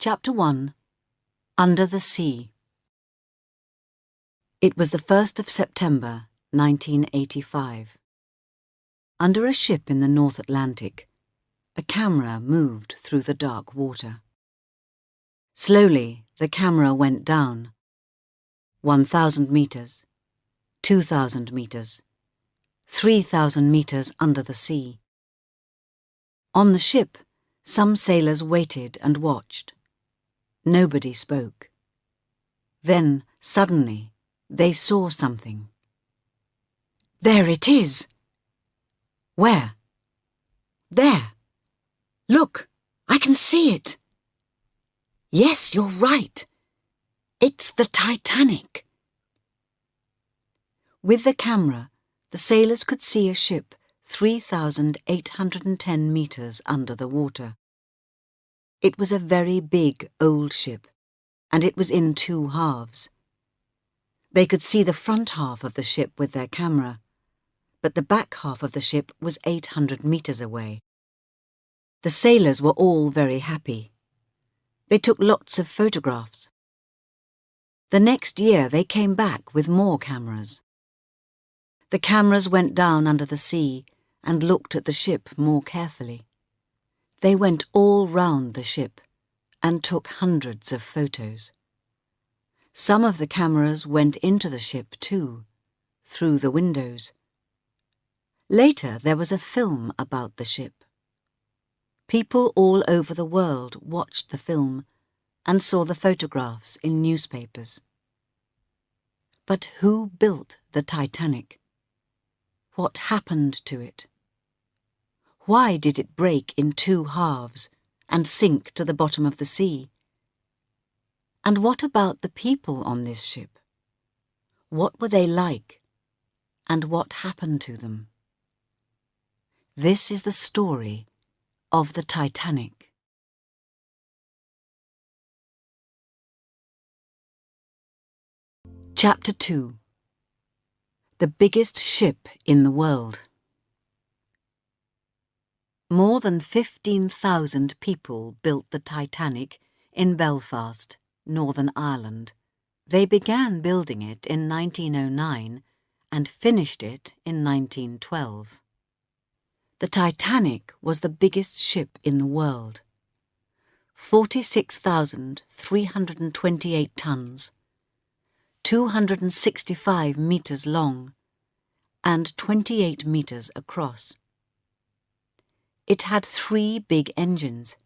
Chapter 1. Under the Sea. It was the 1st of September, 1985. Under a ship in the North Atlantic, a camera moved through the dark water. Slowly, the camera went down. 1,000 meters, 2,000 meters, 3,000 meters under the sea. On the ship, some sailors waited and watched. Nobody spoke. Then, suddenly, they saw something. There it is! Where? There! Look! I can see it! Yes, you're right. It's the Titanic. With the camera, the sailors could see a ship 3,810 meters under the water. It was a very big, old ship, and it was in two halves. They could see the front half of the ship with their camera, but the back half of the ship was 800 meters away. The sailors were all very happy. They took lots of photographs. The next year they came back with more cameras. The cameras went down under the sea and looked at the ship more carefully. They went all round the ship and took hundreds of photos. Some of the cameras went into the ship too, through the windows. Later there was a film about the ship. People all over the world watched the film and saw the photographs in newspapers. But who built the Titanic? What happened to it? Why did it break in two halves and sink to the bottom of the sea? And what about the people on this ship? What were they like? And what happened to them? This is the story of the Titanic. Chapter 2. The biggest ship in the world. More than 15,000 people built the Titanic in Belfast, Northern Ireland. They began building it in 1909 and finished it in 1912. The Titanic was the biggest ship in the world. 46,328 tons, 265 meters long, and 28 meters across. It had 3 big engines,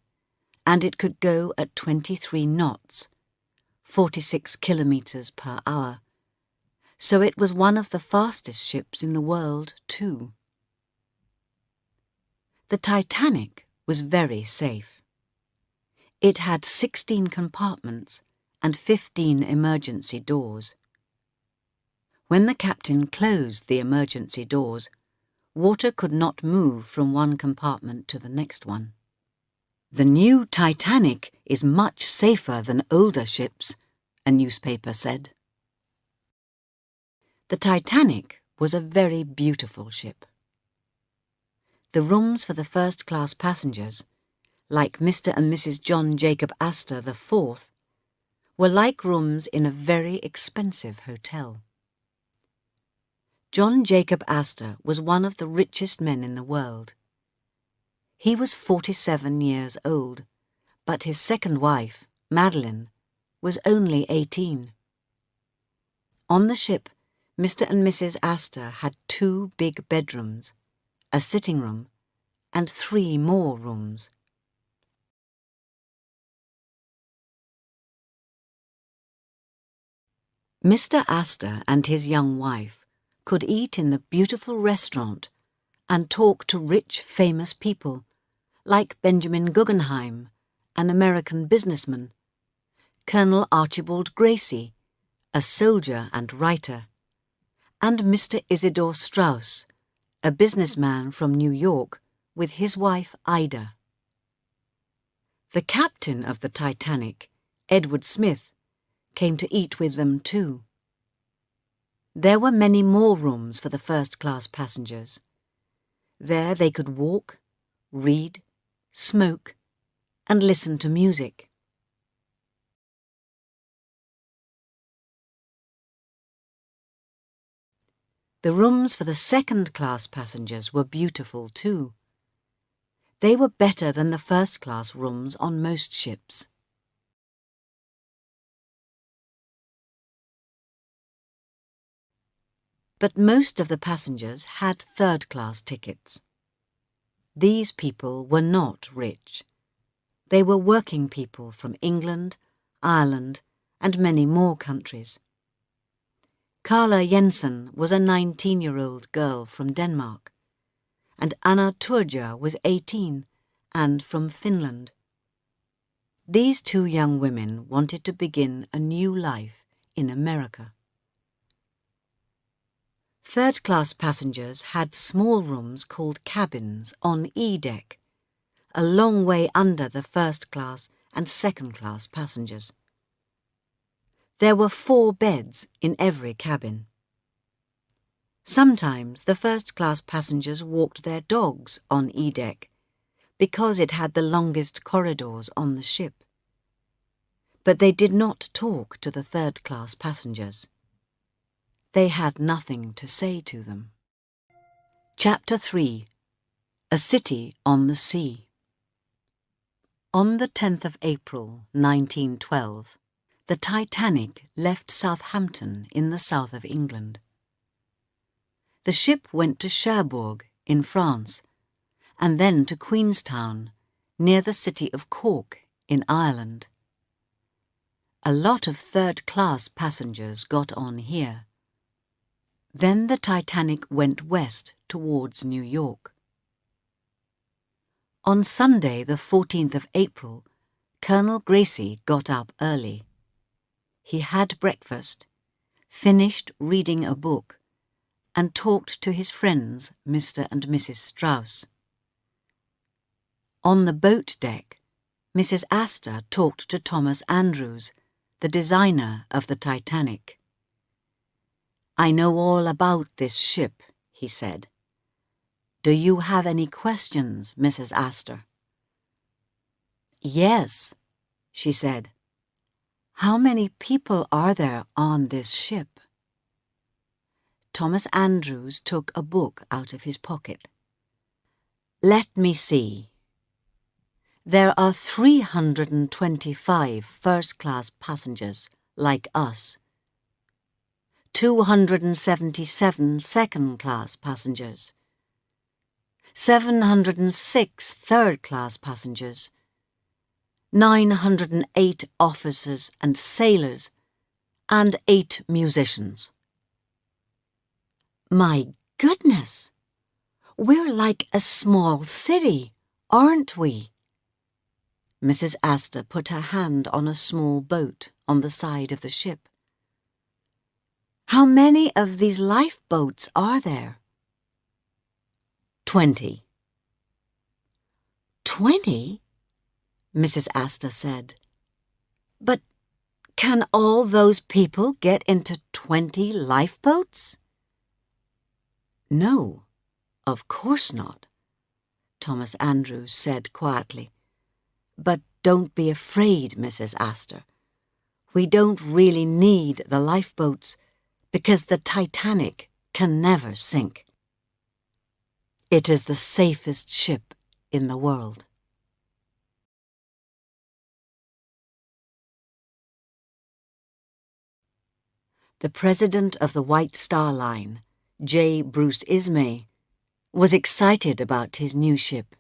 and it could go at 23 knots, 46 kilometers per hour, so it was one of the fastest ships in the world too. The Titanic was very safe. It had 16 compartments and 15 emergency doors. When the captain closed the emergency doors, water could not move from one compartment to the next one. The new Titanic is much safer than older ships, a newspaper said. The Titanic was a very beautiful ship. The rooms for the first-class passengers, like Mr. and Mrs. John Jacob Astor IV, were like rooms in a very expensive hotel. John Jacob Astor was one of the richest men in the world. He was 47 years old, but his second wife, Madeline, was only 18. On the ship, Mr. and Mrs. Astor had 2 big bedrooms, a sitting room, and 3 more rooms. Mr. Astor and his young wife could eat in the beautiful restaurant and talk to rich, famous people like Benjamin Guggenheim, an American businessman, Colonel Archibald Gracie, a soldier and writer, and Mr. Isidor Straus, a businessman from New York, with his wife Ida. The captain of the Titanic, Edward Smith, came to eat with them too. There were many more rooms for the first-class passengers. There they could walk, read, smoke, and listen to music. The rooms for the second-class passengers were beautiful too. They were better than the first-class rooms on most ships. But most of the passengers had third-class tickets. These people were not rich. They were working people from England, Ireland, and many more countries. Carla Jensen was a 19-year-old girl from Denmark, and Anna Turja was 18 and from Finland. These two young women wanted to begin a new life in America. Third-class passengers had small rooms called cabins on E-deck, a long way under the first-class and second-class passengers. There were 4 beds in every cabin. Sometimes the first-class passengers walked their dogs on E-deck because it had the longest corridors on the ship. But they did not talk to the third-class passengers. They had nothing to say to them. Chapter 3. A City on the Sea. On the 10th of April, 1912, the Titanic left Southampton in the south of England. The ship went to Cherbourg in France, and then to Queenstown, near the city of Cork in Ireland. A lot of third-class passengers got on here. Then the Titanic went west towards New York. On Sunday, the 14th of April, Colonel Gracie got up early. He had breakfast, finished reading a book, and talked to his friends, Mr. and Mrs. Strauss. On the boat deck, Mrs. Astor talked to Thomas Andrews, the designer of the Titanic. "I know all about this ship," he said. "Do you have any questions, Mrs. Astor?" "Yes," she said. "How many people are there on this ship?" Thomas Andrews took a book out of his pocket. "Let me see. There are 325 first-class passengers like us, 277 second-class passengers, 706 third-class passengers, 908 officers and sailors, and 8 musicians." "My goodness! We're like a small city, aren't we?" Mrs. Astor put her hand on a small boat on the side of the ship. "How many of these lifeboats are there?" 20. 20? Mrs. Astor said. "But can all those people get into 20 lifeboats?" "No, of course not," Thomas Andrews said quietly. "But don't be afraid, Mrs. Astor. We don't really need the lifeboats because the Titanic can never sink. It is the safest ship in the world." The president of the White Star Line, J. Bruce Ismay, was excited about his new ship.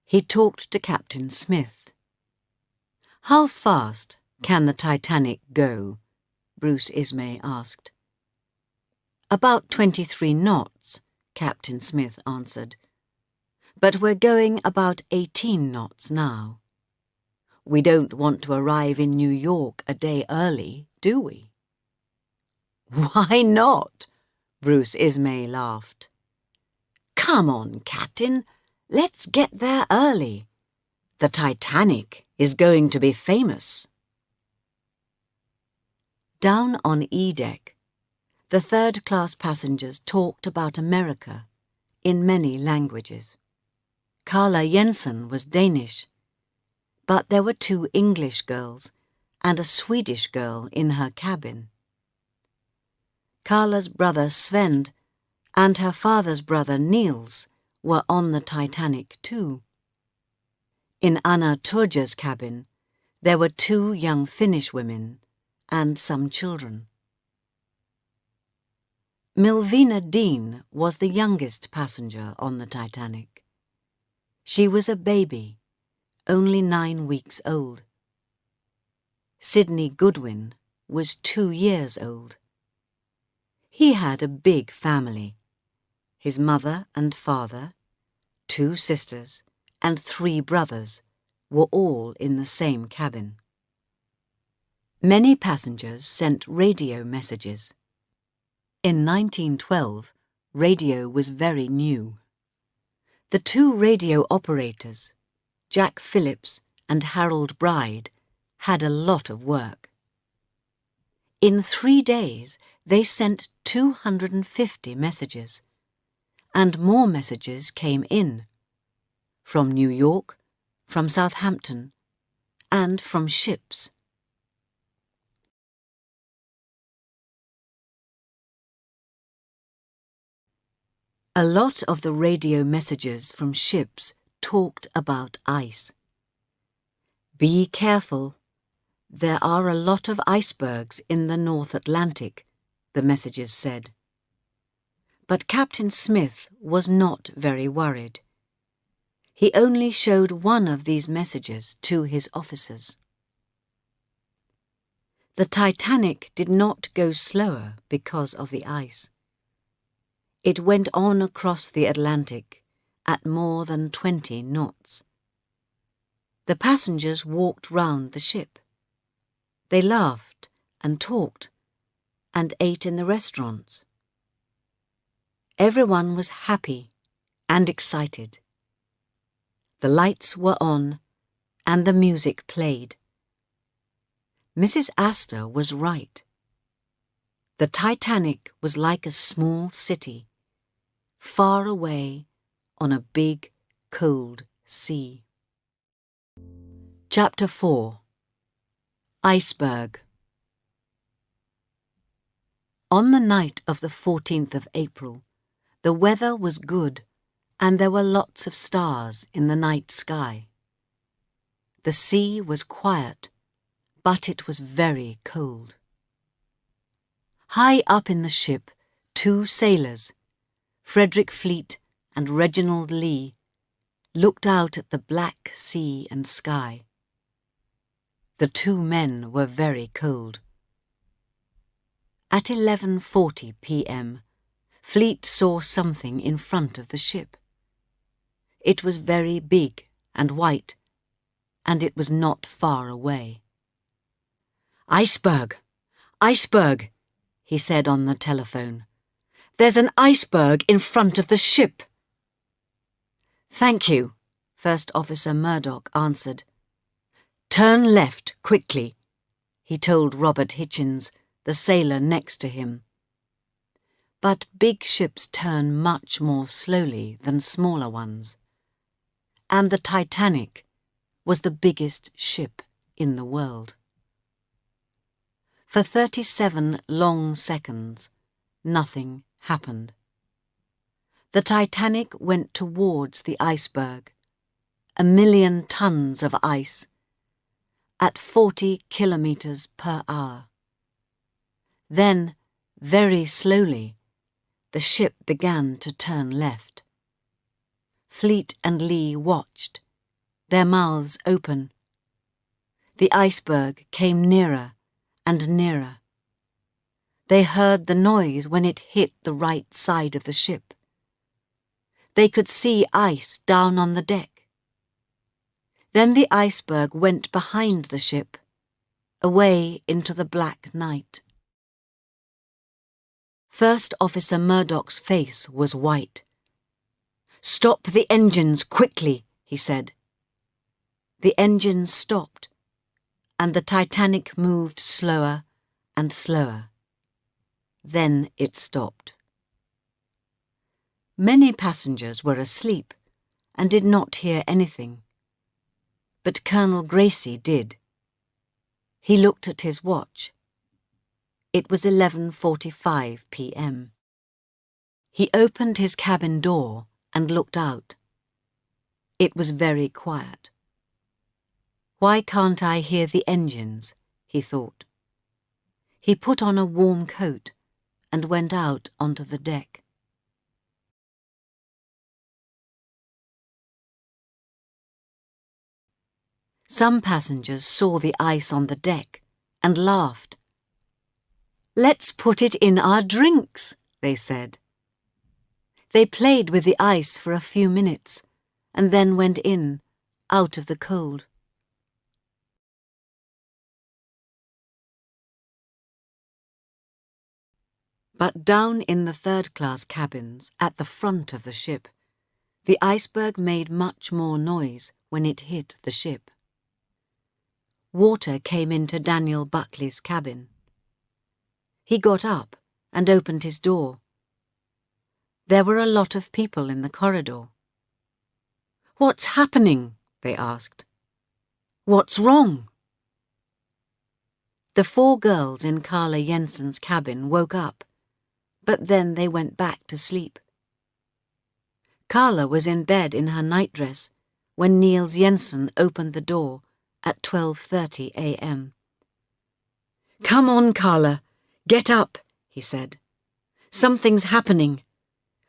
He talked to Captain Smith. "How fast can the Titanic go?" Bruce Ismay asked. "About 23 knots, Captain Smith answered. "But we're going about 18 knots now. We don't want to arrive in New York a day early, do we?" "Why not?" Bruce Ismay laughed. "Come on, Captain. Let's get there early. The Titanic is going to be famous." Down on E-deck, the third-class passengers talked about America in many languages. Carla Jensen was Danish, but there were 2 English girls and a Swedish girl in her cabin. Carla's brother Sven and her father's brother Niels were on the Titanic too. In Anna Turja's cabin, there were 2 young Finnish women and some children. Milvina Dean was the youngest passenger on the Titanic. She was a baby, only 9 weeks old. Sidney Goodwin was 2 years old. He had a big family. His mother and father, 2 sisters, and 3 brothers were all in the same cabin. Many passengers sent radio messages. In 1912, radio was very new. The 2 radio operators, Jack Phillips and Harold Bride, had a lot of work. In 3 days, they sent 250 messages, and more messages came in, from New York, from Southampton, and from ships. A lot of the radio messages from ships talked about ice. "Be careful. There are a lot of icebergs in the North Atlantic," the messages said. But Captain Smith was not very worried. He only showed one of these messages to his officers. The Titanic did not go slower because of the ice. It went on across the Atlantic at more than 20 knots. The passengers walked round the ship. They laughed and talked and ate in the restaurants. Everyone was happy and excited. The lights were on and the music played. Mrs. Astor was right. The Titanic was like a small city, far away on a big, cold sea. Chapter 4. Iceberg. On the night of the 14th of April, the weather was good and there were lots of stars in the night sky. The sea was quiet, but it was very cold. High up in the ship, 2 sailors, Frederick Fleet and Reginald Lee, looked out at the black sea and sky. The 2 men were very cold. At 11:40 p.m., Fleet saw something in front of the ship. It was very big and white, and it was not far away. "Iceberg! Iceberg!" he said on the telephone. "There's an iceberg in front of the ship." "Thank you," First Officer Murdoch answered. "Turn left quickly," he told Robert Hitchens, the sailor next to him. But big ships turn much more slowly than smaller ones. And the Titanic was the biggest ship in the world. For 37 long seconds, nothing happened. The Titanic went towards the iceberg, 1,000,000 tons of ice, at 40 kilometers per hour. Then, very slowly, the ship began to turn left. Fleet and Lee watched, their mouths open. The iceberg came nearer and nearer. They heard the noise when it hit the right side of the ship. They could see ice down on the deck. Then the iceberg went behind the ship, away into the black night. First Officer Murdoch's face was white. "Stop the engines quickly," he said. The engines stopped, and the Titanic moved slower and slower. Then it stopped. Many passengers were asleep and did not hear anything. But Colonel Gracie did. He looked at his watch. It was 11:45 p.m. He opened his cabin door and looked out. It was very quiet. Why can't I hear the engines? He thought. He put on a warm coat and went out onto the deck. Some passengers saw the ice on the deck and laughed. "Let's put it in our drinks," they said. They played with the ice for a few minutes and then went in, out of the cold. But down in the third-class cabins at the front of the ship, the iceberg made much more noise when it hit the ship. Water came into Daniel Buckley's cabin. He got up and opened his door. There were a lot of people in the corridor. "What's happening?" they asked. "What's wrong?" The 4 girls in Carla Jensen's cabin woke up, but then they went back to sleep. Carla was in bed in her nightdress when Niels Jensen opened the door at 12:30 a.m. "Come on, Carla, get up," he said. "Something's happening.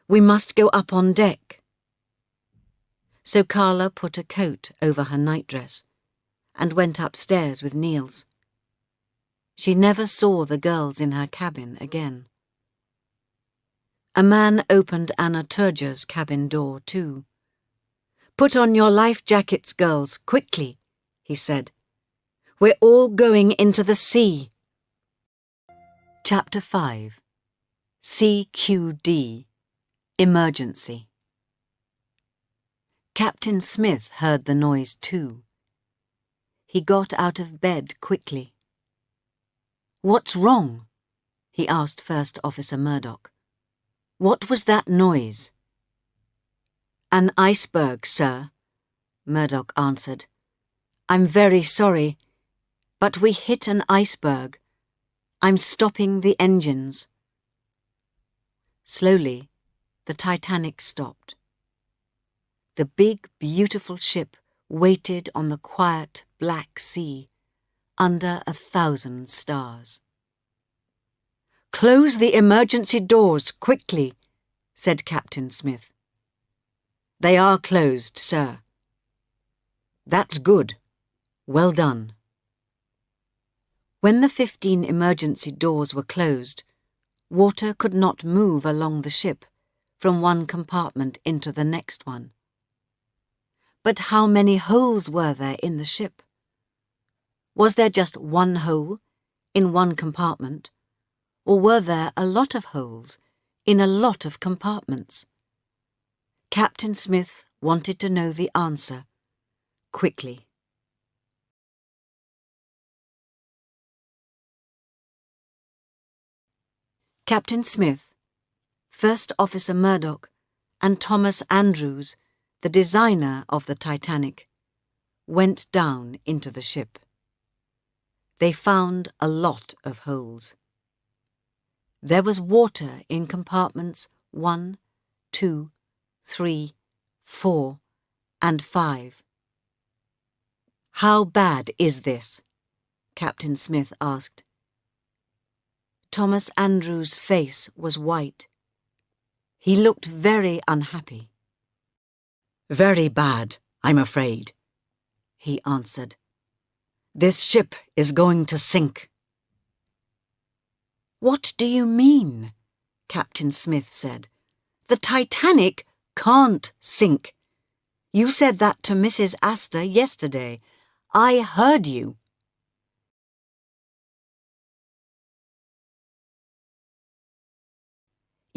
We must go up on deck." So Carla put a coat over her nightdress and went upstairs with Niels. She never saw the girls in her cabin again. A man opened Anna Turger's cabin door too. "Put on your life jackets, girls, quickly," he said. "We're all going into the sea." Chapter 5. CQD. Emergency. Captain Smith heard the noise too. He got out of bed quickly. "What's wrong?" he asked First Officer Murdoch. "What was that noise?" "An iceberg, sir," Murdoch answered. "I'm very sorry, but we hit an iceberg. I'm stopping the engines." Slowly, the Titanic stopped. The big, beautiful ship waited on the quiet black sea under 1,000 stars. "Close the emergency doors, quickly," said Captain Smith. "They are closed, sir." "That's good. Well done." When the 15 emergency doors were closed, water could not move along the ship from one compartment into the next one. But how many holes were there in the ship? Was there just one hole in one compartment, or were there a lot of holes in a lot of compartments? Captain Smith wanted to know the answer quickly. Captain Smith, First Officer Murdoch, and Thomas Andrews, the designer of the Titanic, went down into the ship. They found a lot of holes. There was water in compartments 1, 2, 3, 4, and 5. "How bad is this?" Captain Smith asked. Thomas Andrews' face was white. He looked very unhappy. "Very bad, I'm afraid," he answered. "This ship is going to sink." "What do you mean?" Captain Smith said. "The Titanic can't sink. You said that to Mrs. Astor yesterday. I heard you."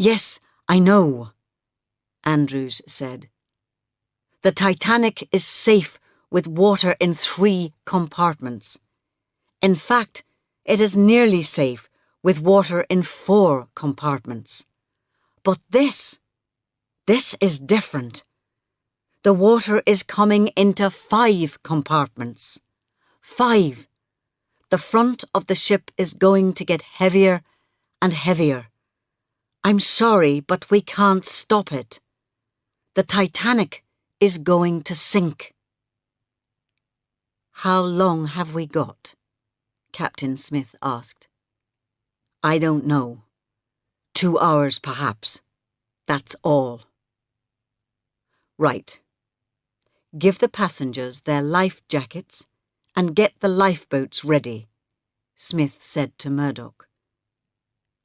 "Yes, I know," Andrews said. "The Titanic is safe with water in 3 compartments. In fact, it is nearly safe with water in 4 compartments. But this is different. The water is coming into 5 compartments. 5. The front of the ship is going to get heavier and heavier. I'm sorry, but we can't stop it. The Titanic is going to sink." "How long have we got?" Captain Smith asked. "I don't know. 2 hours, perhaps. That's all." "Right. Give the passengers their life jackets and get the lifeboats ready," Smith said to Murdoch.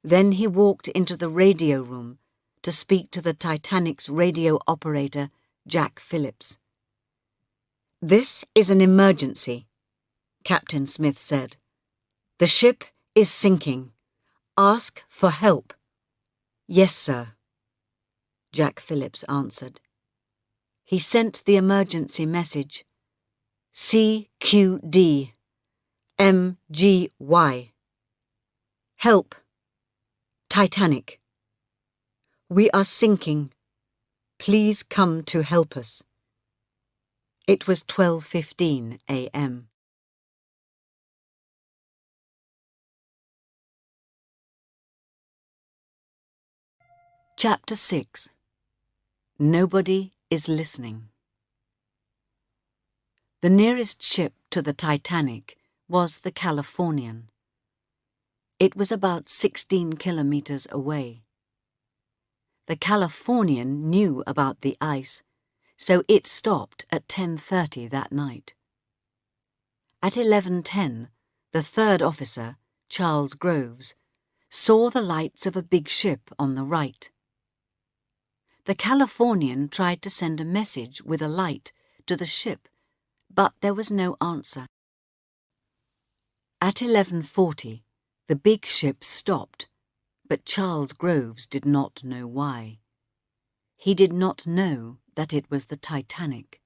Then he walked into the radio room to speak to the Titanic's radio operator, Jack Phillips. "This is an emergency," Captain Smith said. "The ship is sinking. Ask for help." "Yes, sir," Jack Phillips answered. He sent the emergency message, CQD, MGY. "Help. Titanic. We are sinking. Please come to help us." It was 12:15 a.m. Chapter 6. Nobody is listening. The nearest ship to the Titanic was the Californian. It was about 16 kilometers away. The Californian knew about the ice, so it stopped at 10:30 that night. At 11:10, the third officer, Charles Groves, saw the lights of a big ship on the right. The Californian tried to send a message with a light to the ship, but there was no answer. At 11:40, the big ship stopped, but Charles Groves did not know why. He did not know that it was the Titanic.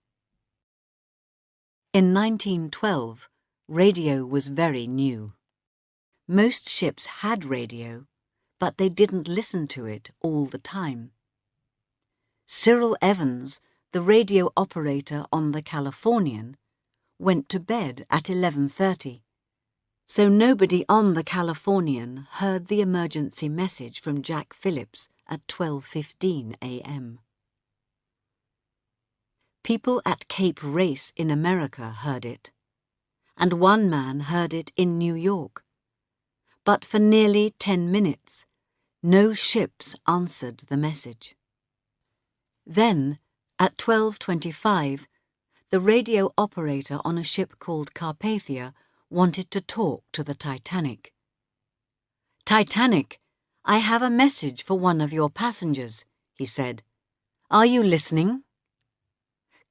In 1912, radio was very new. Most ships had radio, but they didn't listen to it all the time. Cyril Evans, the radio operator on the Californian, went to bed at 11:30, so nobody on the Californian heard the emergency message from Jack Phillips at 12:15 a.m. People at Cape Race in America heard it, and one man heard it in New York. But for nearly 10 minutes, no ships answered the message. Then, at 12:25, the radio operator on a ship called Carpathia wanted to talk to the Titanic. "Titanic, I have a message for one of your passengers," he said. "Are you listening?"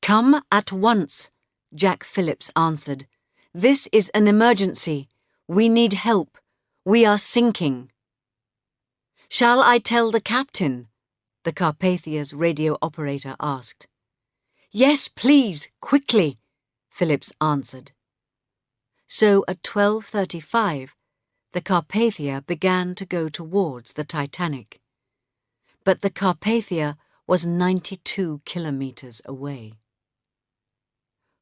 "Come at once," Jack Phillips answered. "This is an emergency. We need help. We are sinking." "Shall I tell the captain?" the Carpathia's radio operator asked. "Yes, please, quickly," Phillips answered. So at 12:35, the Carpathia began to go towards the Titanic. But the Carpathia was 92 kilometers away.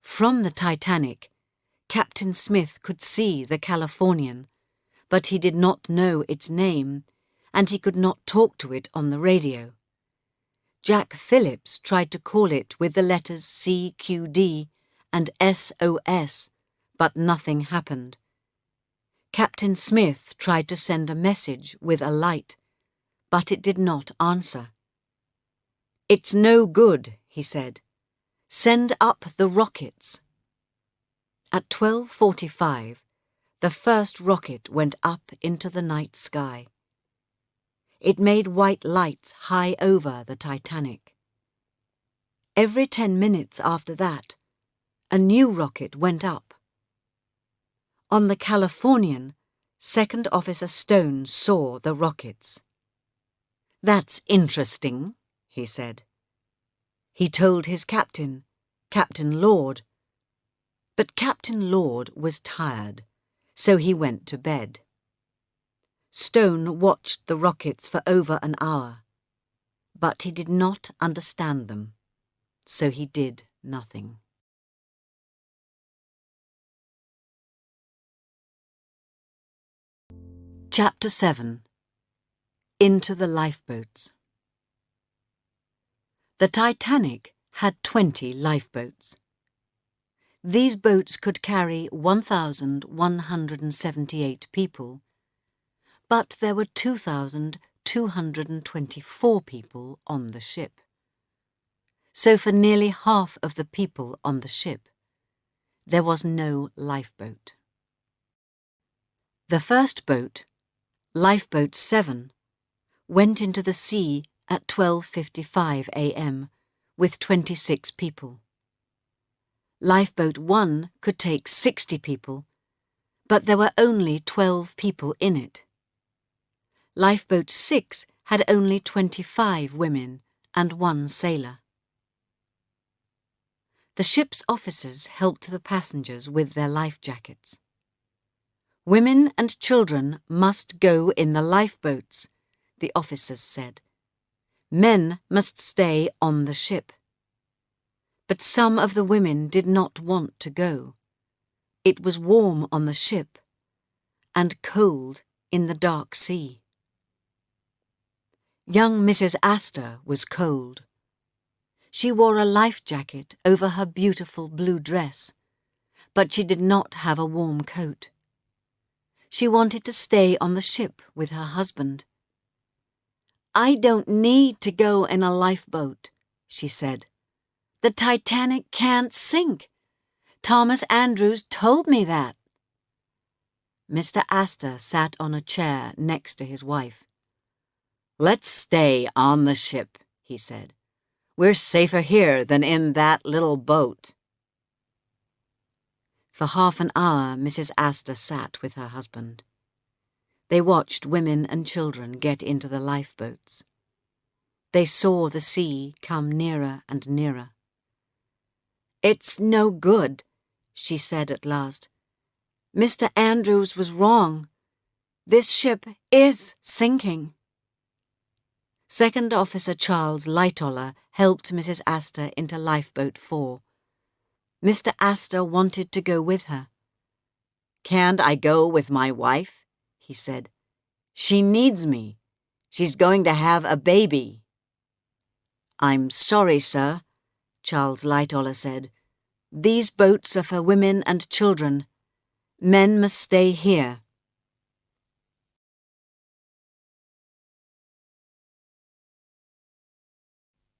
From the Titanic, Captain Smith could see the Californian, but he did not know its name, and he could not talk to it on the radio. Jack Phillips tried to call it with the letters CQD and SOS, but nothing happened. Captain Smith tried to send a message with a light, but it did not answer. "It's no good," he said. "Send up the rockets." At 12:45, the first rocket went up into the night sky. It made white lights high over the Titanic. Every 10 minutes after that, a new rocket went up. On the Californian, Second Officer Stone saw the rockets. "That's interesting," he said. He told his captain, Captain Lord. But Captain Lord was tired, so he went to bed. Stone watched the rockets for over an hour, but he did not understand them, so he did nothing. Chapter 7. Into the Lifeboats. The Titanic had 20 lifeboats. These boats could carry 1,178 people, but there were 2,224 people on the ship. So for nearly half of the people on the ship, there was no lifeboat. The first boat, Lifeboat 7, went into the sea at 12:55 a.m. with 26 people. Lifeboat 1 could take 60 people, but there were only 12 people in it. Lifeboat 6 had only 25 women and 1 sailor. The ship's officers helped the passengers with their life jackets. Women and children must go in the lifeboats, the officers said. Men must stay on the ship. But some of the women did not want to go. It was warm on the ship and cold in the dark sea. Young Mrs. Astor was cold. She wore a life jacket over her beautiful blue dress, but she did not have a warm coat. She wanted to stay on the ship with her husband. "I don't need to go in a lifeboat," she said. "The Titanic can't sink. Thomas Andrews told me that." Mr. Astor sat on a chair next to his wife. "Let's stay on the ship," he said. "We're safer here than in that little boat." For half an hour, Mrs. Astor sat with her husband. They watched women and children get into the lifeboats. They saw the sea come nearer and nearer. "It's no good," she said at last. "Mr. Andrews was wrong. This ship is sinking." Second Officer Charles Lightoller helped Mrs. Astor into Lifeboat 4. Mr. Astor wanted to go with her. "Can't I go with my wife?" he said. "She needs me. She's going to have a baby." "I'm sorry, sir," Charles Lightoller said. "These boats are for women and children. Men must stay here."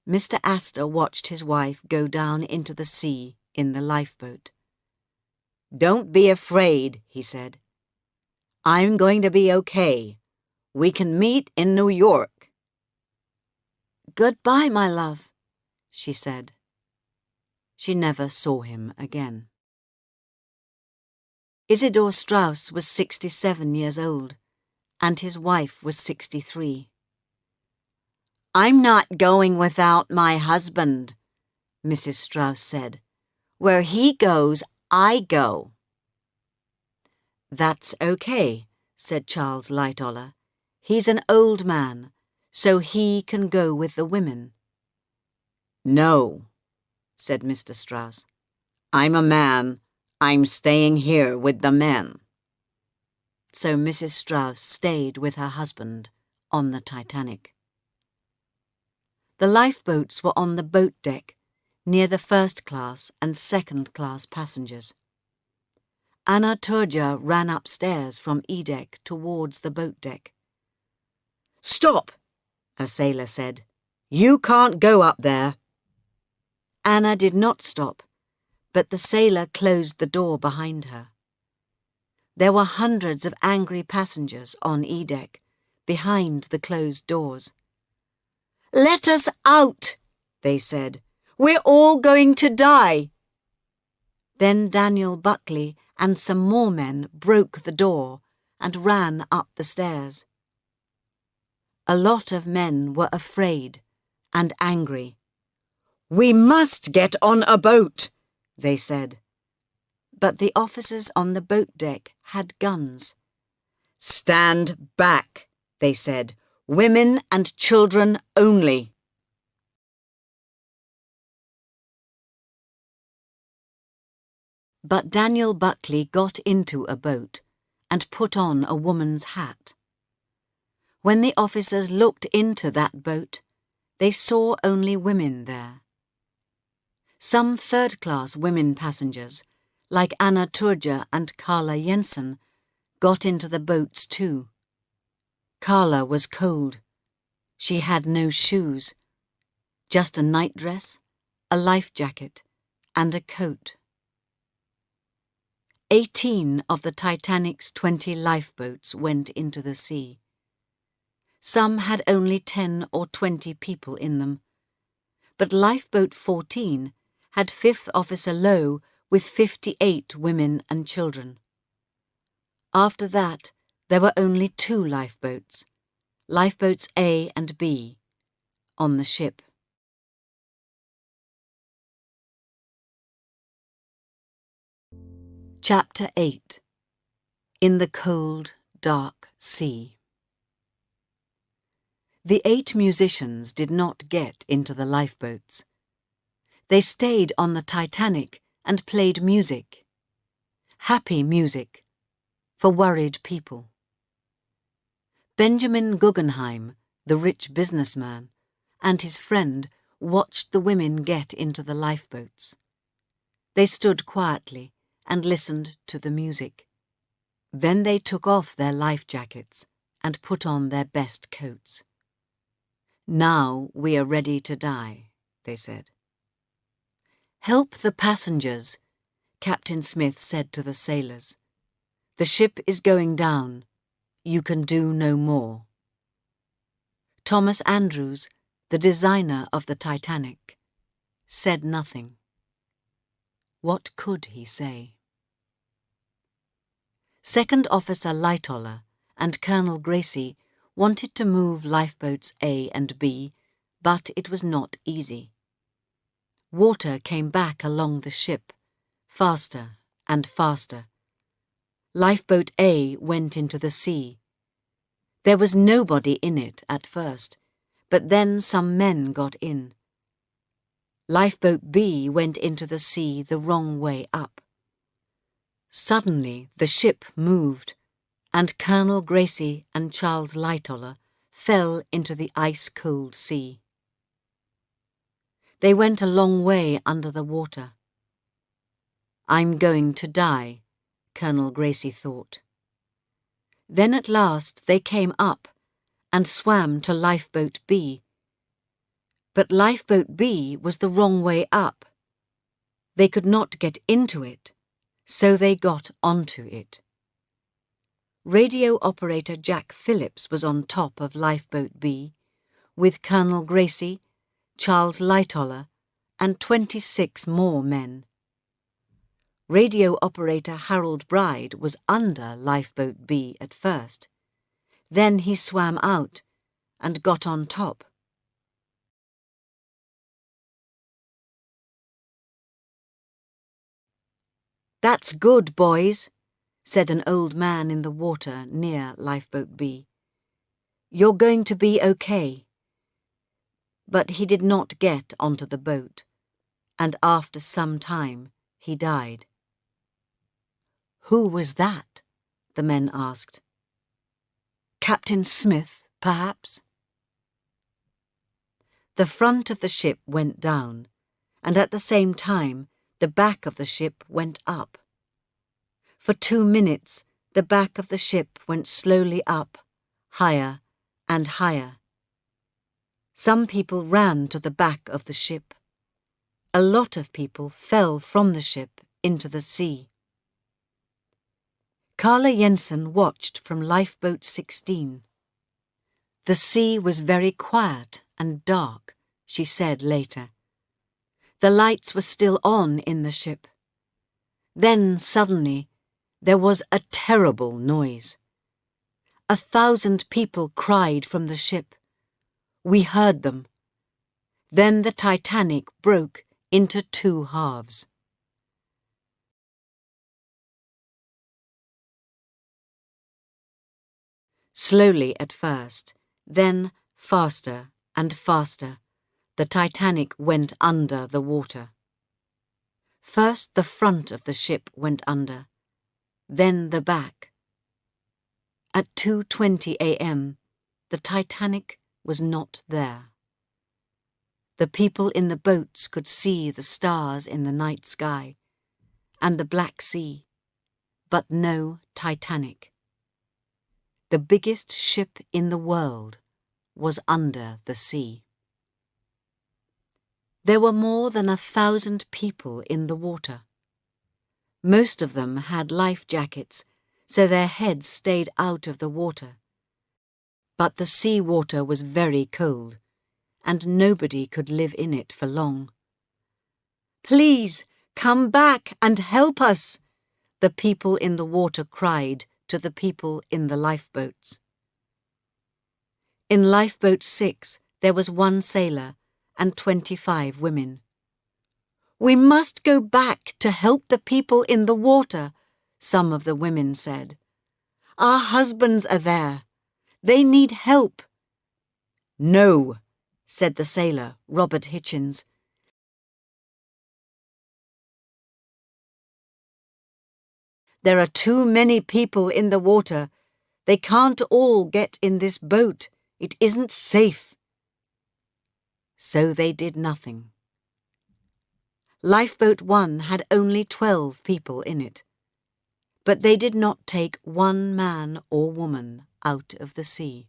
Mr. Astor watched his wife go down into the sea in the lifeboat. "Don't be afraid," he said. "I'm going to be okay. We can meet in New York." "Goodbye, my love," she said. She never saw him again. Isidor Straus was 67 years old, and his wife was 63. "I'm not going without my husband," Mrs. Straus said. "Where he goes, I go." "That's okay," said Charles Lightoller. "He's an old man, so he can go with the women." "No," said Mr. Straus. "I'm a man. I'm staying here with the men." So Mrs. Straus stayed with her husband on the Titanic. The lifeboats were on the boat deck, near the first-class and second-class passengers. Anna Turja ran upstairs from E-deck towards the boat deck. "Stop," a sailor said. "You can't go up there." Anna did not stop, but the sailor closed the door behind her. There were hundreds of angry passengers on E-deck, behind the closed doors. "Let us out," they said. "We're all going to die." Then Daniel Buckley and some more men broke the door and ran up the stairs. A lot of men were afraid and angry. "We must get on a boat," they said. But the officers on the boat deck had guns. "Stand back," they said. "Women and children only." But Daniel Buckley got into a boat and put on a woman's hat. When the officers looked into that boat, they saw only women there. Some third-class women passengers, like Anna Turja and Carla Jensen, got into the boats too. Carla was cold. She had no shoes, just a nightdress, a life jacket, and a coat. 18 of the Titanic's 20 lifeboats went into the sea. Some had only 10 or 20 people in them, but Lifeboat 14 had 5th Officer Lowe with 58 women and children. After that, there were only 2 lifeboats, Lifeboats A and B, on the ship. Chapter 8. In the Cold, Dark Sea. The 8 musicians did not get into the lifeboats. They stayed on the Titanic and played music. Happy music for worried people. Benjamin Guggenheim, the rich businessman, and his friend watched the women get into the lifeboats. They stood quietly and listened to the music. Then they took off their life jackets and put on their best coats. "Now we are ready to die," they said. "Help the passengers," Captain Smith said to the sailors. "The ship is going down. You can do no more." Thomas Andrews, the designer of the Titanic, said nothing. What could he say? Second Officer Lightoller and Colonel Gracie wanted to move lifeboats A and B, but it was not easy. Water came back along the ship, faster and faster. Lifeboat A went into the sea. There was nobody in it at first, but then some men got in. Lifeboat B went into the sea the wrong way up. Suddenly the ship moved, and Colonel Gracie and Charles Lightoller fell into the ice-cold sea. They went a long way under the water. "I'm going to die," Colonel Gracie thought. Then at last they came up and swam to Lifeboat B. But Lifeboat B was the wrong way up. They could not get into it, so they got onto it. Radio operator Jack Phillips was on top of Lifeboat B, with Colonel Gracie, Charles Lightoller, and 26 more men. Radio operator Harold Bride was under Lifeboat B at first. Then he swam out and got on top. "That's good, boys," said an old man in the water near Lifeboat B. "You're going to be okay." But he did not get onto the boat, and after some time he died. "Who was that?" the men asked. "Captain Smith, perhaps?" The front of the ship went down, and at the same time the back of the ship went up. For 2 minutes the back of the ship went slowly up, higher and higher. Some people ran to the back of the ship. A lot of people fell from the ship into the sea. Carla Jensen watched from Lifeboat 16. "The sea was very quiet and dark," she said later. "The lights were still on in the ship. Then suddenly there was a terrible noise. 1,000 people cried from the ship. We heard them. Then the Titanic broke into 2 halves. Slowly at first, then faster and faster, the Titanic went under the water. First the front of the ship went under, then the back. At 2:20 a.m., the Titanic was not there. The people in the boats could see the stars in the night sky and the Black Sea, but no Titanic. The biggest ship in the world was under the sea. There were more than 1,000 people in the water. Most of them had life jackets, so their heads stayed out of the water. But the sea water was very cold, and nobody could live in it for long. "Please, come back and help us," the people in the water cried to the people in the lifeboats. In Lifeboat 6, there was 1 sailor and 25 women. "We must go back to help the people in the water," some of the women said. "Our husbands are there. They need help." "No," said the sailor, Robert Hitchens. "There are too many people in the water. They can't all get in this boat. It isn't safe." So they did nothing. Lifeboat 1 had only 12 people in it, but they did not take 1 man or woman out of the sea.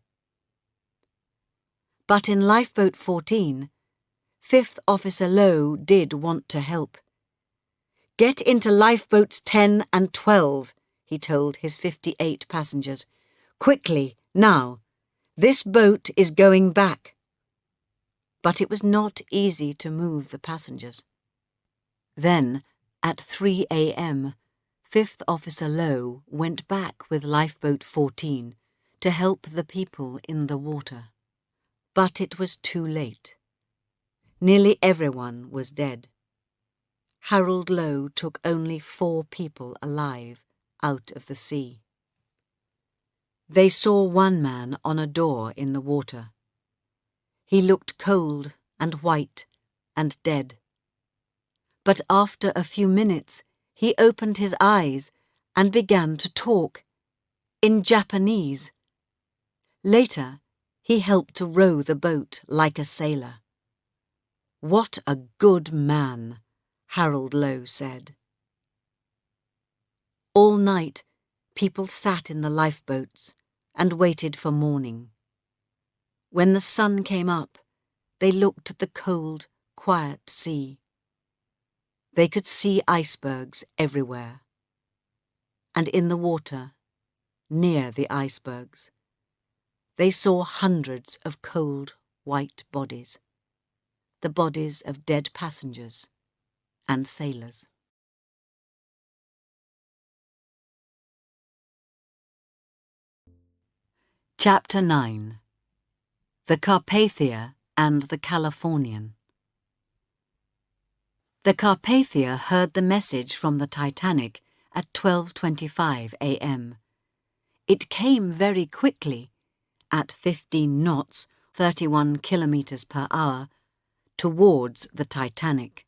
But in Lifeboat 14, 5th Officer Lowe did want to help. "Get into lifeboats 10 and 12, he told his 58 passengers. "Quickly, now. This boat is going back." But it was not easy to move the passengers. Then, at 3 a.m., 5th Officer Lowe went back with Lifeboat 14 to help the people in the water. But it was too late. Nearly everyone was dead. Harold Lowe took only 4 people alive out of the sea. They saw 1 man on a door in the water. He looked cold and white and dead. But after a few minutes, he opened his eyes and began to talk, in Japanese. Later, he helped to row the boat like a sailor. "What a good man," Harold Lowe said. All night, people sat in the lifeboats and waited for morning. When the sun came up, they looked at the cold, quiet sea. They could see icebergs everywhere. And in the water, near the icebergs, they saw hundreds of cold, white bodies, the bodies of dead passengers and sailors. Chapter 9. The Carpathia and the Californian. The Carpathia heard the message from the Titanic at 12:25 a.m. It came very quickly, at 15 knots, 31 kilometers per hour, towards the Titanic.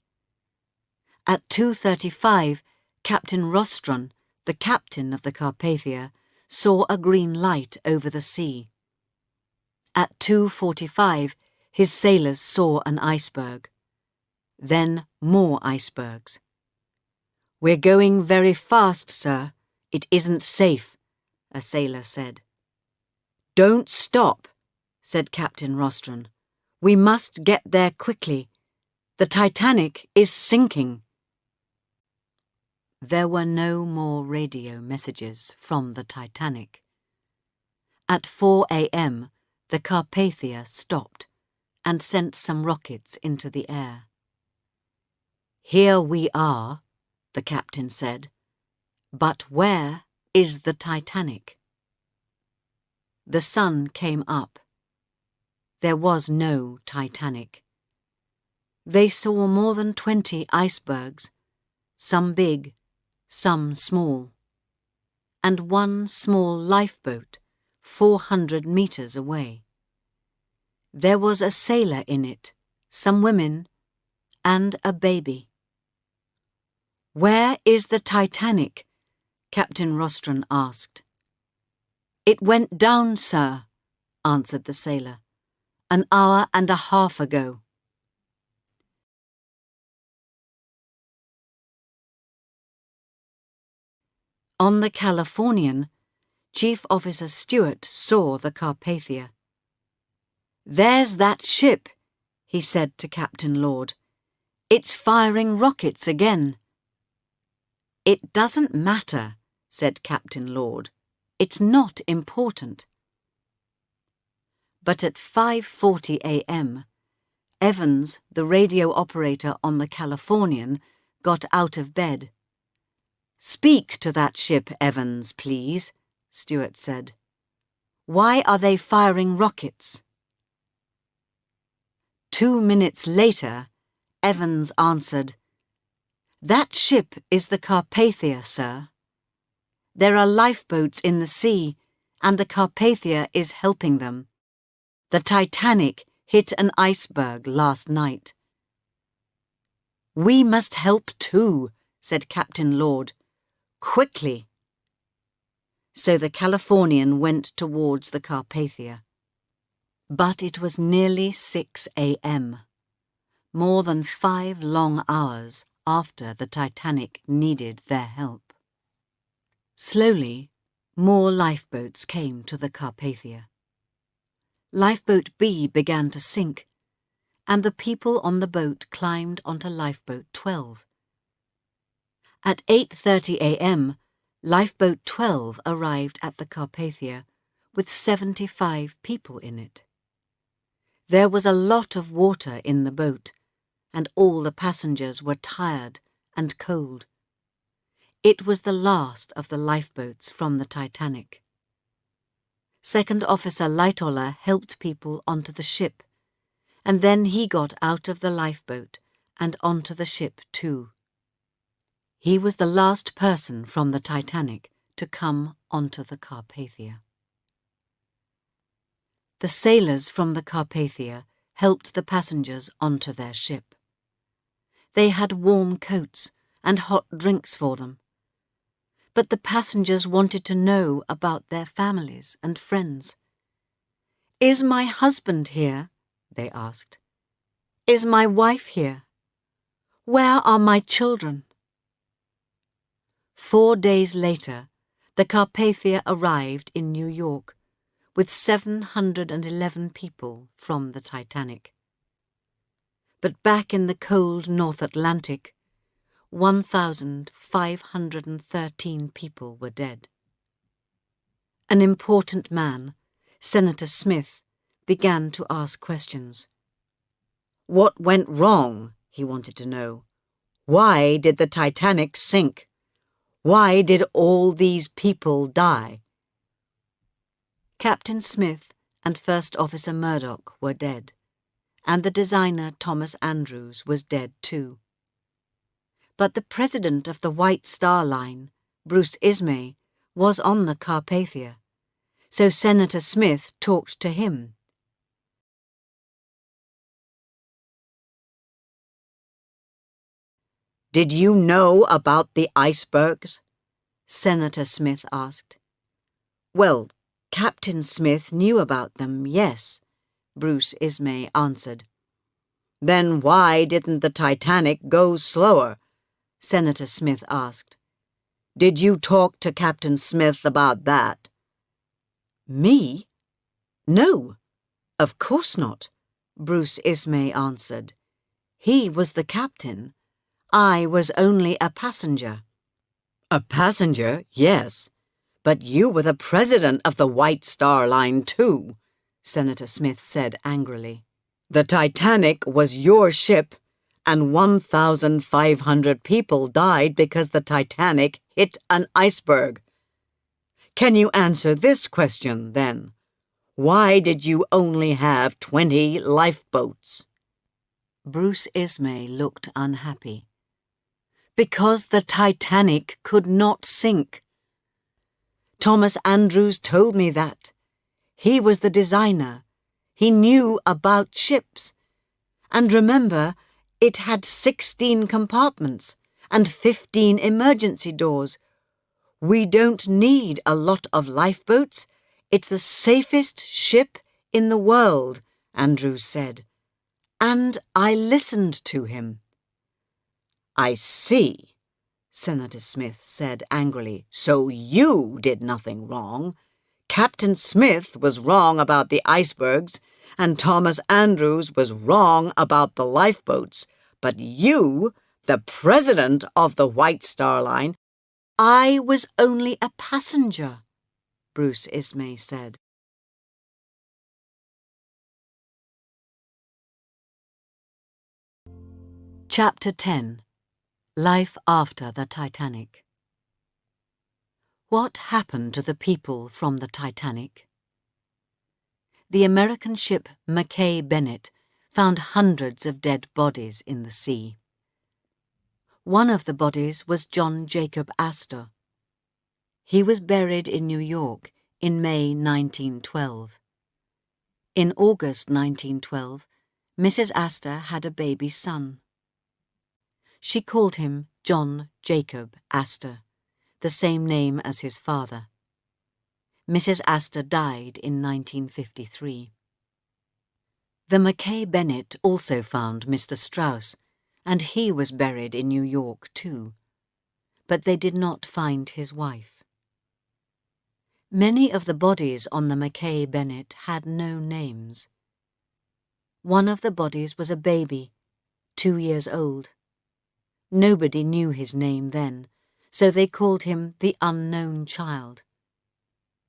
At 2:35, Captain Rostron, the captain of the Carpathia, saw a green light over the sea. At 2:45, his sailors saw an iceberg. Then more icebergs. "We're going very fast, sir. It isn't safe," a sailor said. "Don't stop," said Captain Rostron. "We must get there quickly. The Titanic is sinking." There were no more radio messages from the Titanic. At 4 a.m., the Carpathia stopped and sent some rockets into the air. "Here we are," the captain said. "But where is the Titanic?" The sun came up. There was no Titanic. They saw more than 20 icebergs, some big, some small, and 1 small lifeboat 400 meters away. There was a sailor in it, some women, and a baby. "Where is the Titanic?" Captain Rostron asked. "It went down, sir," answered the sailor. "An hour and a half ago." On the Californian, Chief Officer Stewart saw the Carpathia. "There's that ship," he said to Captain Lord. "It's firing rockets again." "It doesn't matter," said Captain Lord. "It's not important." But at 5:40 a.m., Evans, the radio operator on the Californian, got out of bed. "Speak to that ship, Evans, please," Stewart said. "Why are they firing rockets?" 2 minutes later, Evans answered, "That ship is the Carpathia, sir. There are lifeboats in the sea, and the Carpathia is helping them. The Titanic hit an iceberg last night." "We must help too," said Captain Lord. "Quickly." So the Californian went towards the Carpathia. But it was nearly 6 a.m., more than 5 long hours after the Titanic needed their help. Slowly, more lifeboats came to the Carpathia. Lifeboat B began to sink, and the people on the boat climbed onto Lifeboat 12. At 8:30 a.m., Lifeboat 12 arrived at the Carpathia with 75 people in it. There was a lot of water in the boat, and all the passengers were tired and cold. It was the last of the lifeboats from the Titanic. Second Officer Lightoller helped people onto the ship, and then he got out of the lifeboat and onto the ship too. He was the last person from the Titanic to come onto the Carpathia. The sailors from the Carpathia helped the passengers onto their ship. They had warm coats and hot drinks for them. But the passengers wanted to know about their families and friends. "Is my husband here?" they asked. "Is my wife here? Where are my children?" 4 days later, the Carpathia arrived in New York with 711 people from the Titanic. But back in the cold North Atlantic, 1,513 people were dead. An important man, Senator Smith, began to ask questions. What went wrong? He wanted to know. Why did the Titanic sink? Why did all these people die? Captain Smith and First Officer Murdoch were dead, and the designer Thomas Andrews was dead too. But the president of the White Star Line, Bruce Ismay, was on the Carpathia, so Senator Smith talked to him. "Did you know about the icebergs?" Senator Smith asked. "Well, Captain Smith knew about them, yes," Bruce Ismay answered. "Then why didn't the Titanic go slower?" Senator Smith asked. "Did you talk to Captain Smith about that?" "Me? No, of course not," Bruce Ismay answered. "He was the captain. I was only a passenger." "A passenger, yes, but you were the president of the White Star Line too," Senator Smith said angrily. "The Titanic was your ship, and 1,500 people died because the Titanic hit an iceberg. Can you answer this question, then? Why did you only have 20 lifeboats?" Bruce Ismay looked unhappy. "Because the Titanic could not sink. Thomas Andrews told me that. He was the designer. He knew about ships. And remember, it had 16 compartments and 15 emergency doors. We don't need a lot of lifeboats. It's the safest ship in the world, Andrews said, and I listened to him. I see, Senator Smith said angrily. So you did nothing wrong. Captain Smith was wrong about the icebergs, and Thomas Andrews was wrong about the lifeboats. But you, the president of the White Star Line— I was only a passenger, Bruce Ismay said. Chapter 10. Life After the Titanic. What happened to the people from the Titanic? The American ship Mackay Bennett found hundreds of dead bodies in the sea. One of the bodies was John Jacob Astor. He was buried in New York in May 1912. In August 1912, Mrs. Astor had a baby son. She called him John Jacob Astor, the same name as his father. Mrs. Astor died in 1953. The Mackay Bennett also found Mr. Strauss, and he was buried in New York too. But they did not find his wife. Many of the bodies on the Mackay Bennett had no names. One of the bodies was a baby, 2 years old. Nobody knew his name then, so they called him the unknown child.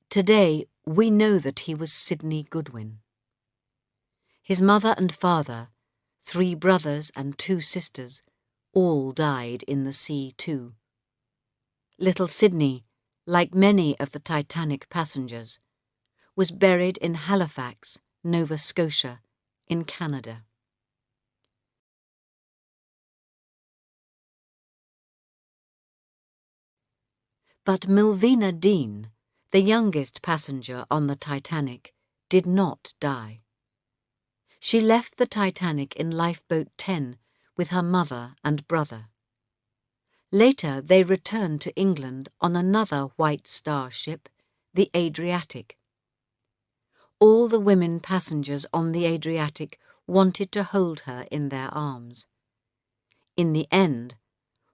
Today, we know that he was Sidney Goodwin. His mother and father, 3 brothers and 2 sisters, all died in the sea too. Little Sidney, like many of the Titanic passengers, was buried in Halifax, Nova Scotia, in Canada. But Milvina Dean, the youngest passenger on the Titanic, did not die. She left the Titanic in Lifeboat 10 with her mother and brother. Later they returned to England on another White Star ship, the Adriatic. All the women passengers on the Adriatic wanted to hold her in their arms. In the end,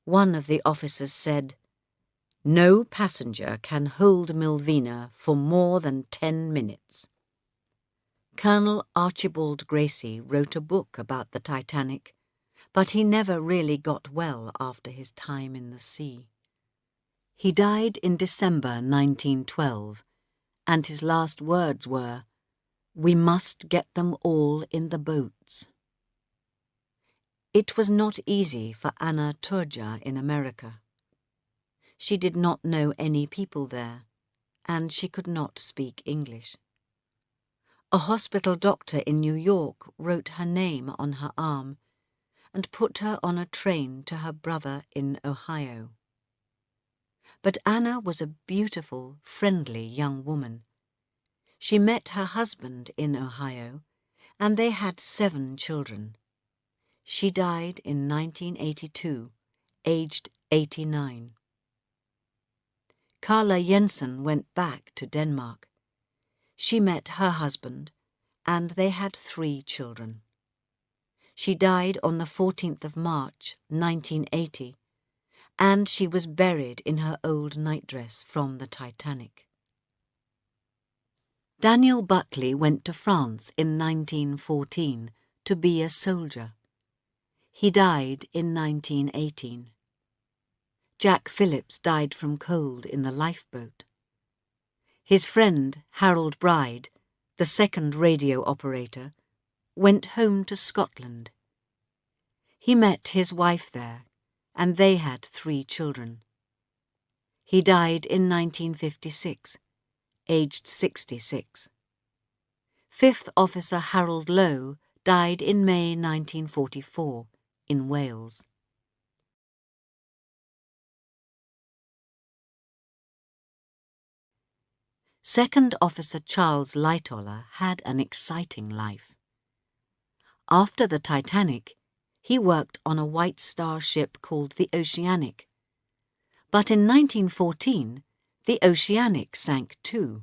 one of the officers said, "No passenger can hold Milvina for more than 10 minutes." Colonel Archibald Gracie wrote a book about the Titanic, but he never really got well after his time in the sea. He died in December 1912, and his last words were, "We must get them all in the boats." It was not easy for Anna Turja in America. She did not know any people there, and she could not speak English. A hospital doctor in New York wrote her name on her arm and put her on a train to her brother in Ohio. But Anna was a beautiful, friendly young woman. She met her husband in Ohio, and they had 7 children. She died in 1982, aged 89. Carla Jensen went back to Denmark. She met her husband, and they had 3 children. She died on the 14th of March, 1980, and she was buried in her old nightdress from the Titanic. Daniel Buckley went to France in 1914 to be a soldier. He died in 1918. Jack Phillips died from cold in the lifeboat. His friend, Harold Bride, the second radio operator, went home to Scotland. He met his wife there, and they had 3 children. He died in 1956, aged 66. 5th Officer Harold Lowe died in May 1944 in Wales. Second Officer Charles Lightoller had an exciting life. After the Titanic, he worked on a White Star ship called the Oceanic. But in 1914, the Oceanic sank too.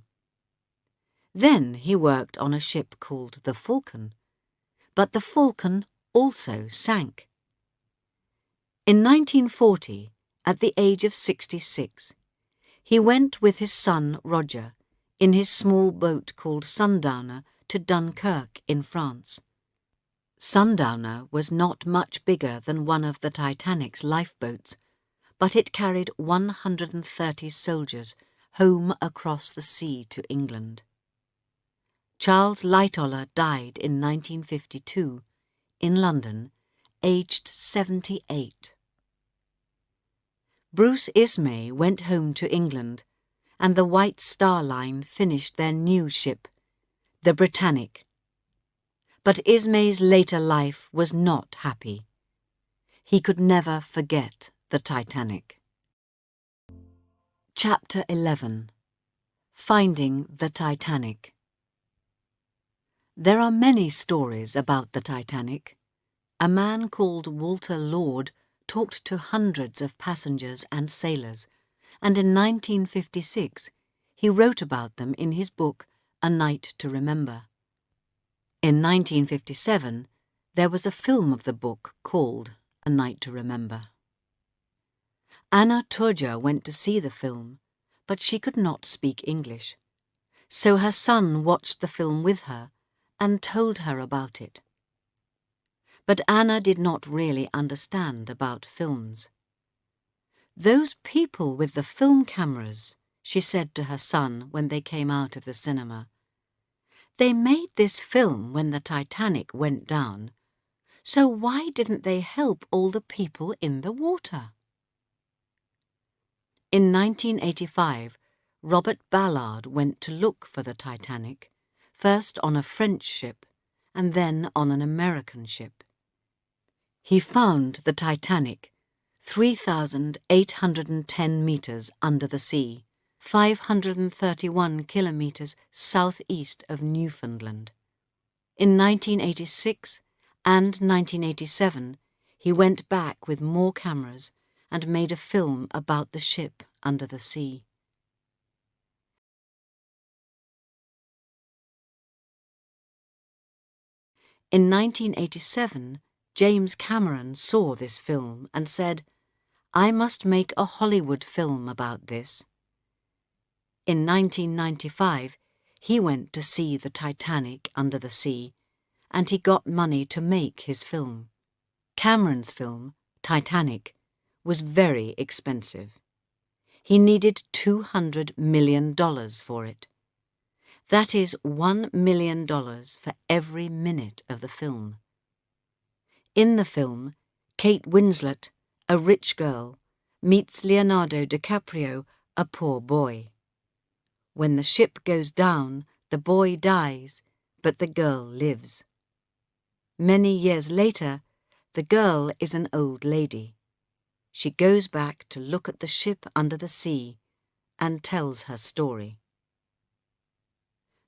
Then he worked on a ship called the Falcon, but the Falcon also sank. In 1940, at the age of 66, he went with his son Roger in his small boat called Sundowner to Dunkirk in France. Sundowner was not much bigger than one of the Titanic's lifeboats, but it carried 130 soldiers home across the sea to England. Charles Lightoller died in 1952 in London, aged 78. Bruce Ismay went home to England, and the White Star Line finished their new ship, the Britannic. But Ismay's later life was not happy. He could never forget the Titanic. Chapter 11. Finding the Titanic. There are many stories about the Titanic. A man called Walter Lord talked to hundreds of passengers and sailors, and in 1956 he wrote about them in his book A Night to Remember. In 1957 there was a film of the book called A Night to Remember. Anna Turja went to see the film, but she could not speak English, so her son watched the film with her and told her about it. But Anna did not really understand about films. "Those people with the film cameras," she said to her son when they came out of the cinema, "they made this film when the Titanic went down, so why didn't they help all the people in the water?" In 1985, Robert Ballard went to look for the Titanic, first on a French ship and then on an American ship. He found the Titanic 3,810 meters under the sea, 531 kilometers southeast of Newfoundland. In 1986 and 1987, he went back with more cameras and made a film about the ship under the sea. In 1987, James Cameron saw this film and said, "I must make a Hollywood film about this." In 1995, he went to see the Titanic under the sea, and he got money to make his film. Cameron's film, Titanic, was very expensive. He needed $200 million for it. That is $1 million for every minute of the film. In the film, Kate Winslet, a rich girl, meets Leonardo DiCaprio, a poor boy. When the ship goes down, the boy dies, but the girl lives. Many years later, the girl is an old lady. She goes back to look at the ship under the sea and tells her story.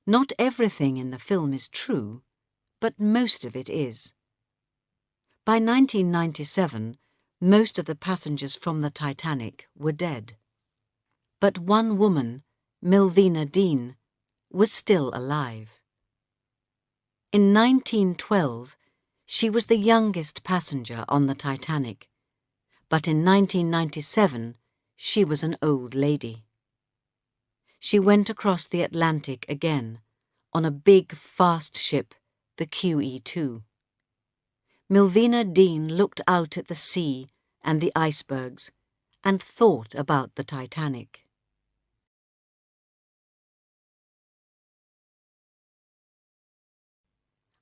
Not everything in the film is true, but most of it is. By 1997, most of the passengers from the Titanic were dead. But one woman, Milvina Dean, was still alive. In 1912, she was the youngest passenger on the Titanic, but in 1997, she was an old lady. She went across the Atlantic again, on a big, fast ship, the QE2. Milvina Dean looked out at the sea and the icebergs and thought about the Titanic.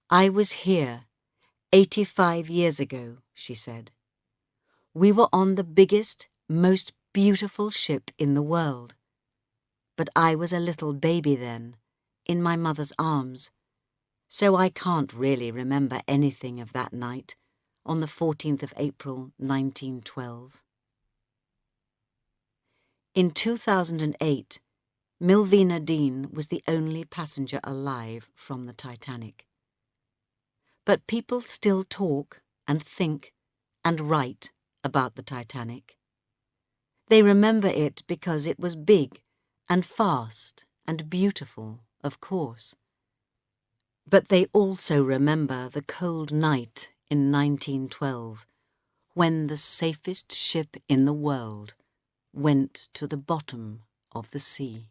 "I was here 85 years ago," she said. "We were on the biggest, most beautiful ship in the world. But I was a little baby then, in my mother's arms, so I can't really remember anything of that night on the 14th of April, 1912. In 2008, Milvina Dean was the only passenger alive from the Titanic. But people still talk and think and write about the Titanic. They remember it because it was big and fast and beautiful of course. But they also remember the cold night in 1912, when the safest ship in the world went to the bottom of the sea.